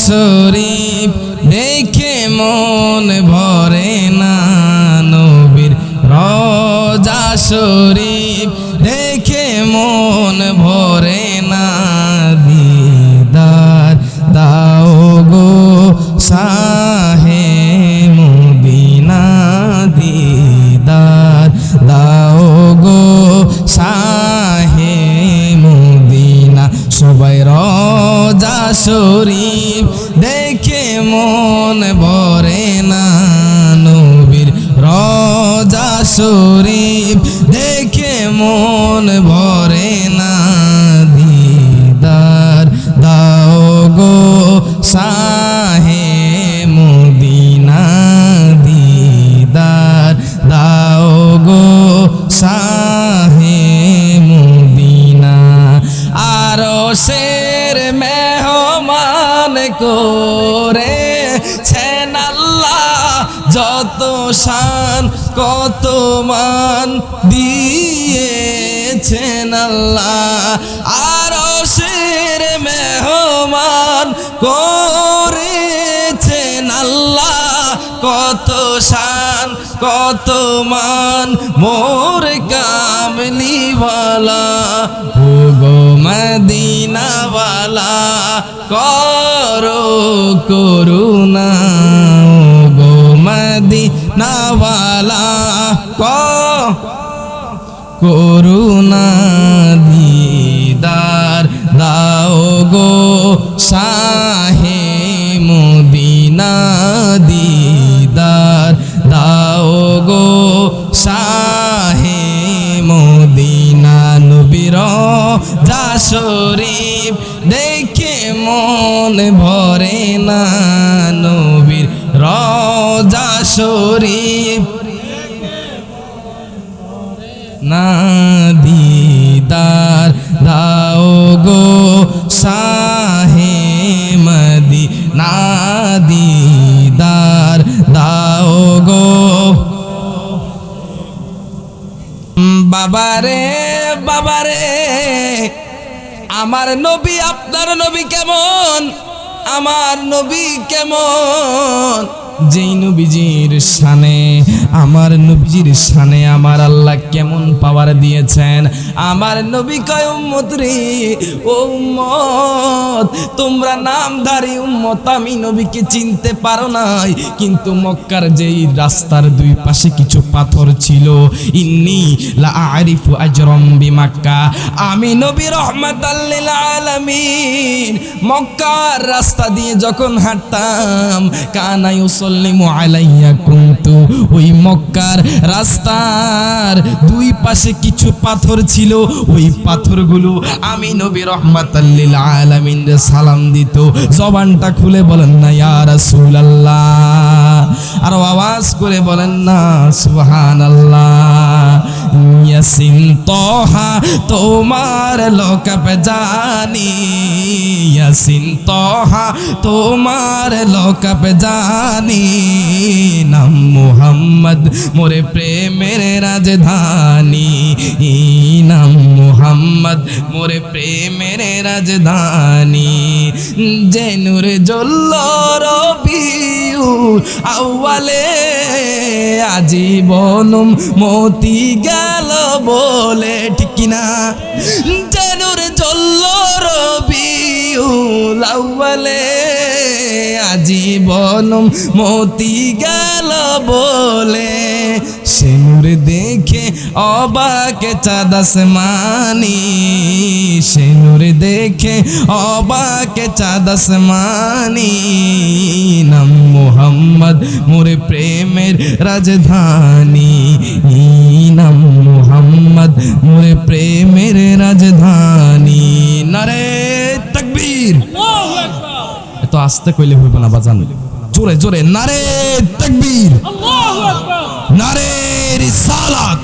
শরীফ দেখে মন ভরে না, নবীর রওজা শরীফ দেখে মন ভরে না, দিদার দাও গো শাহে মদিনা, দিদার দাও গো শাহে মদিনা। সবাই রওজা শরীফ দেখে মন ভরে না, নবীর রওজা শরীফ দেখে মন ভরে না, দিদার দাও গো শাহে মদিনা, দিদার দাও গো শাহে মদিনা। আরশের মেহমান করেছেন আল্লাহ, যত শান কত মান দিয়েছেন আল্লাহ। আরশের মেহমান করেছেন আল্লাহ, কত শান কত মান মোর কামলিওয়ালা, ও গো মদিনাওয়ালা করো করুণা, ও গো মদিনাওয়ালা করুণা, দিদার দাও গো শাহে মদিনা, দিদার দাও গো শাহে মদিনা। নবীর রওজা শরীফ দেখে মন ভরে না, নবীর রওজা শরীফ না, দিদার দাও গো শাহে মদিনা, দিদার দাও গো। বাবারে বাবারে, আমার নবী আপনার নবী কেমন, আমার নবী কেমন, যেই নবীজির শানে, আমার নবীজির শানে আমার আল্লাহ কেমন পাওয়ার দিয়েছেন। আমার নবী কয় উম্মত রে, ও উম্মত তোমরা নামধারী উম্মত, আমি নবীকে চিনতে পারো নাই, কিন্তু মক্কার যেই রাস্তার দুই পাশে কিছু পাথর ছিল, ইন্নী লা আরিফু আজরাম বিমাক্কা, আমি নবী রাহমাতাল লিল আলামিন মক্কার রাস্তা দিয়ে যখন হাঁটতাম, কানা ইউসাল্লিমু আলাইয়া কুনতু, ওই মক্কার রাস্তার দুই পাশে কিছু পাথর ছিল, ওই পাথরগুলো আমি নবী রাহমাতাল লিল আলামিন সালাম দিত। জবানটা খুলে বলেন না ইয়া রাসূলুল্লাহ, আর আওয়াজ করে বলেন না সুবহানাল্লাহ। ইয়াসিন তোহা তোমার লোকাপ জানি, ইয়াসিন তোহা তোমার লোকাপ জানি, নাম মুহাম্মদ মোরে প্রেমের রাজধানী, নাম মুহাম্মদ মোরে প্রেমের রাজধানী। যে নূর জ্বলল রবিউল আউয়ালে, আজীবন মতি গেল বলে, ঠিক না? যে নূর জ্বলল রবিউল আউয়ালে, আজীবন মতি গেল বলে, সে নূর দেখে অবাক চাঁদ আসমানি, সে নূর দেখে অবাক চাঁদ আসমানি, নাম মুহাম্মদ মোরে প্রেমের রাজধানী, নাম মুহাম্মদ মোরে প্রেমের রাজধানী। নারে তাকবীর, এত আস্তে কইলে হইব না বাজান, জোরে জোরে নারে তাকবীর, নারে রিসালাত।